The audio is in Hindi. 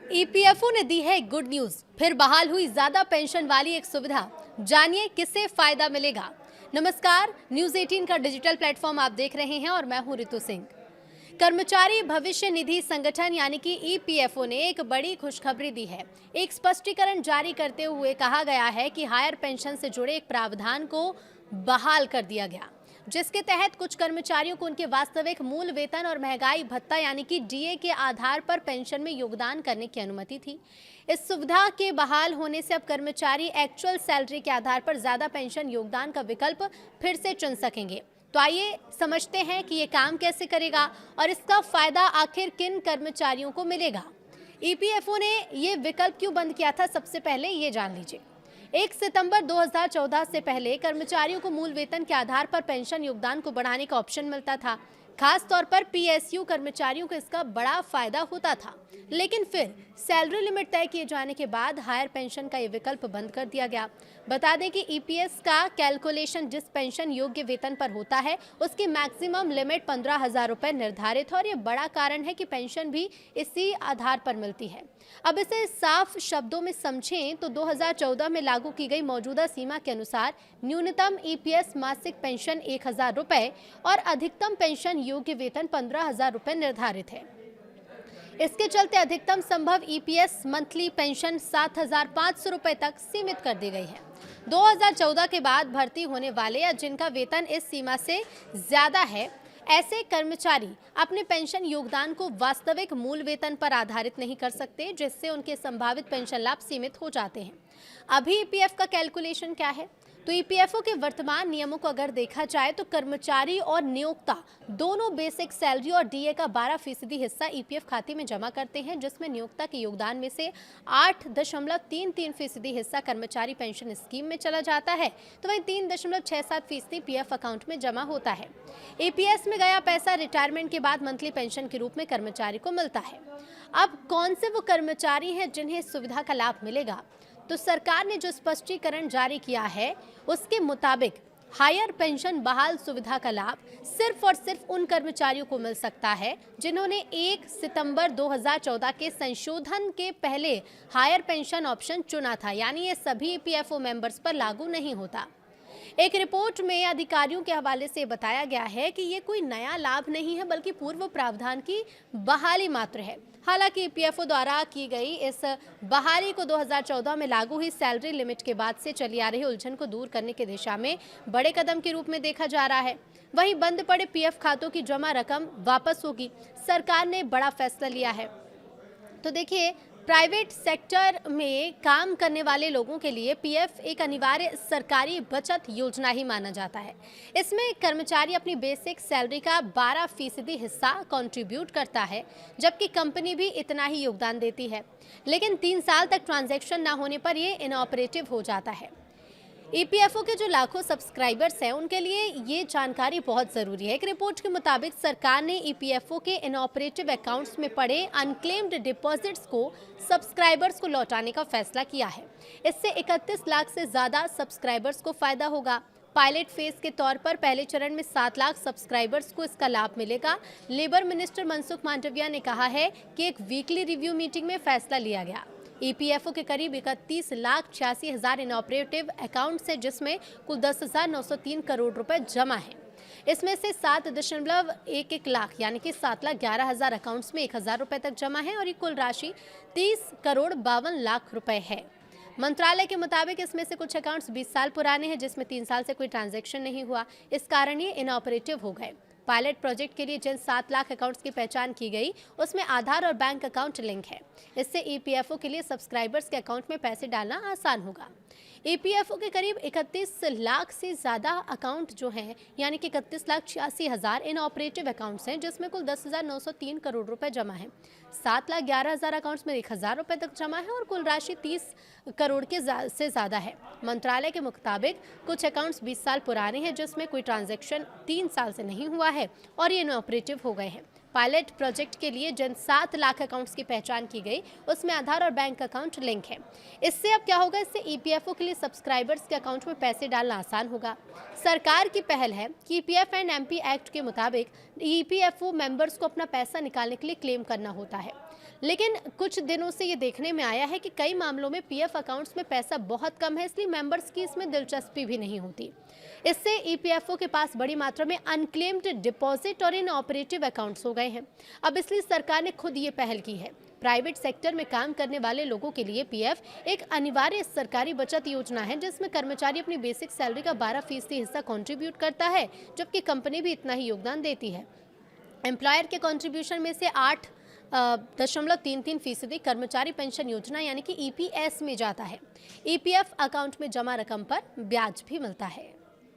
ईपीएफओ ने दी है गुड न्यूज, फिर बहाल हुई ज्यादा पेंशन वाली एक सुविधा। जानिए किससे फायदा मिलेगा। नमस्कार, न्यूज 18 का डिजिटल प्लेटफॉर्म आप देख रहे हैं और मैं हूं रितु सिंह। कर्मचारी भविष्य निधि संगठन यानी कि ईपीएफओ ने एक बड़ी खुशखबरी दी है। एक स्पष्टीकरण जारी करते हुए कहा गया है कि हायर पेंशन से जुड़े एक प्रावधान को बहाल कर दिया गया, जिसके तहत कुछ कर्मचारियों को उनके वास्तविक मूल वेतन और महंगाई भत्ता यानी कि डीए के आधार पर पेंशन में योगदान करने की अनुमति थी। इस सुविधा के बहाल होने से अब कर्मचारी एक्चुअल सैलरी के आधार पर ज्यादा पेंशन योगदान का विकल्प फिर से चुन सकेंगे। तो आइए समझते हैं कि ये काम कैसे करेगा और इसका फायदा आखिर किन कर्मचारियों को मिलेगा। ईपीएफओ ने ये विकल्प क्यों बंद किया था, सबसे पहले ये जान लीजिए। 1 सितंबर 2014 से पहले कर्मचारियों को मूल वेतन के आधार पर पेंशन योगदान को बढ़ाने का ऑप्शन मिलता था। खास तौर पर पीएसयू कर्मचारियों को इसका बड़ा फायदा होता था, लेकिन फिर सैलरी लिमिट तय किए जाने के बाद हायर पेंशन का ये विकल्प बंद कर दिया गया। बता दें कि ईपीएस का कैलकुलेशन जिस पेंशन योग्य वेतन पर होता है उसकी मैक्सिमम लिमिट 15,000 रुपए निर्धारित है और ये बड़ा कारण है कि पेंशन भी इसी आधार पर मिलती है। अब इसे साफ शब्दों में समझें तो 2014 में लागू की गई मौजूदा सीमा के अनुसार न्यूनतम ईपीएस मासिक पेंशन 1,000 रुपए और अधिकतम पेंशन योग्य वेतन 15,000 रुपए निर्धारित है। इसके चलते अधिकतम संभव ईपीएस मंथली पेंशन 7,500 रुपए तक सीमित कर दी गई है। 2014 के बाद भर्ती होने वाले या जिनका वेतन इस सीमा से ज्यादा है, ऐसे कर्मचारी अपने पेंशन योगदान को वास्तविक मूल वेतन पर आधारित नहीं कर सकते, जिससे उनके संभावित पेंशन लाभ सीमित हो जाते हैं। अभी ईपीएफ का कैलकुलेशन क्या है? तो ईपीएफओ के वर्तमान नियमों को अगर देखा जाए तो कर्मचारी और नियोक्ता दोनों बेसिक सैलरी और डीए का 12% हिस्सा ईपीएफ खाते में जमा करते हैं, जिसमें नियोक्ता के योगदान में से 8.33% हिस्सा कर्मचारी पेंशन स्कीम में चला जाता है, तो वहीं 3.67% पीएफ अकाउंट में जमा होता है। ईपीएस में गया पैसा रिटायरमेंट के बाद मंथली पेंशन के रूप में कर्मचारी को मिलता है। अब कौन से वो कर्मचारी हैं जिन्हें इस सुविधा का लाभ मिलेगा? तो सरकार ने जो स्पष्टीकरण जारी किया है उसके मुताबिक हायर पेंशन बहाल सुविधा का लाभ सिर्फ और सिर्फ उन कर्मचारियों को मिल सकता है जिन्होंने 1 सितंबर 2014 के संशोधन के पहले हायर पेंशन ऑप्शन चुना था, यानी ये सभी ईपीएफओ मेंबर्स पर लागू नहीं होता। एक रिपोर्ट में अधिकारियों के हवाले से बताया गया है कि ये कोई नया लाभ नहीं है, बल्कि पूर्व प्रावधान की बहाली मात्र है। हालांकि ईपीएफओ द्वारा की गई इस बहाली को 2014 में लागू हुई सैलरी लिमिट के बाद से चली आ रही उलझन को दूर करने की दिशा में बड़े कदम के रूप में देखा जा रहा है। वहीं बंद पड़े पीएफ खातों की जमा रकम वापस होगी। सरकार ने बड़ा फैसला लिया है। तो देखिए, प्राइवेट सेक्टर में काम करने वाले लोगों के लिए पीएफ एक अनिवार्य सरकारी बचत योजना ही माना जाता है। इसमें कर्मचारी अपनी बेसिक सैलरी का 12% हिस्सा कंट्रीब्यूट करता है, जबकि कंपनी भी इतना ही योगदान देती है। लेकिन 3 साल तक ट्रांजैक्शन ना होने पर यह इनऑपरेटिव हो जाता है। ईपीएफओ के जो लाखों सब्सक्राइबर्स हैं उनके लिए ये जानकारी बहुत ज़रूरी है। एक रिपोर्ट के मुताबिक सरकार ने ईपीएफओ के इनऑपरेटिव अकाउंट्स में पड़े अनक्लेम्ड डिपॉजिट्स को सब्सक्राइबर्स को लौटाने का फैसला किया है। इससे 31 लाख से ज़्यादा सब्सक्राइबर्स को फायदा होगा। पायलट फेज के तौर पर पहले चरण में 7 लाख सब्सक्राइबर्स को इसका लाभ मिलेगा। लेबर मिनिस्टर मनसुख मांडविया ने कहा है कि एक वीकली रिव्यू मीटिंग में फैसला लिया गया। ईपीएफओ के करीब 31,86,000 इनऑपरेटिव अकाउंट्स है, जिसमें कुल 10,903 करोड़ रुपए जमा है। इसमें से 7.11 लाख यानी कि 7,11,000 अकाउंट्स में 1,000 रुपए तक जमा है और ये कुल राशि 30,52 करोड़ रुपए है। मंत्रालय के मुताबिक इसमें से कुछ अकाउंट्स 20 साल पुराने हैं, जिसमें 3 साल से कोई ट्रांजैक्शन नहीं हुआ। इस कारण ये इनऑपरेटिव हो गए। पायलट प्रोजेक्ट के लिए जिन 7 लाख अकाउंट्स की पहचान की गई उसमें आधार और बैंक अकाउंट लिंक है। इससे ईपीएफओ के लिए सब्सक्राइबर्स के अकाउंट में पैसे डालना आसान होगा। ईपीएफओ के करीब 31 लाख से ज़्यादा अकाउंट जो हैं, यानी कि 31,86,000 इनऑपरेटिव अकाउंट्स हैं, जिसमें कुल 10,903 करोड़ रुपए जमा है। 7,11,000 अकाउंट्स में 1,000 रुपए तक जमा है और कुल राशि 30 करोड़ के से ज़्यादा है। मंत्रालय के मुताबिक कुछ अकाउंट्स 20 साल पुराने हैं, जिसमें कोई ट्रांजैक्शन 3 साल से नहीं हुआ है और ये इनऑपरेटिव हो गए हैं। पायलट प्रोजेक्ट के लिए जिन 7 लाख अकाउंट्स की पहचान की गई उसमें आधार और बैंक अकाउंट लिंक है। इससे अब क्या होगा, इससे ईपीएफओ के लिए सब्सक्राइबर्स के अकाउंट में पैसे डालना आसान होगा। सरकार की पहल है कि ईपीएफ एंड एमपी एक्ट के मुताबिक ईपीएफओ मेंबर्स को अपना पैसा निकालने के लिए क्लेम करना होता है। लेकिन कुछ दिनों से ये देखने में आया है कि कई मामलों में पीएफ अकाउंट्स में पैसा बहुत कम है, इसलिए मेंबर्स की इसमें दिलचस्पी भी नहीं होती। इससे ईपीएफओ के पास बड़ी मात्रा में अनक्लेम्ड डिपॉजिट और इनऑपरेटिव अकाउंट्स हो गए हैं। अब इसलिए सरकार ने खुद ये पहल की है। प्राइवेट सेक्टर में काम करने वाले लोगों के लिए पीएफ एक अनिवार्य सरकारी बचत योजना है, जिसमें कर्मचारी अपनी बेसिक सैलरी का 12% हिस्सा कंट्रीब्यूट करता है, जबकि कंपनी भी इतना ही योगदान देती है। एम्प्लॉयर के कंट्रीब्यूशन में से 8.33% कर्मचारी पेंशन योजना यानी कि ईपीएस में जाता है। ईपीएफ अकाउंट में जमा रकम पर ब्याज भी मिलता है।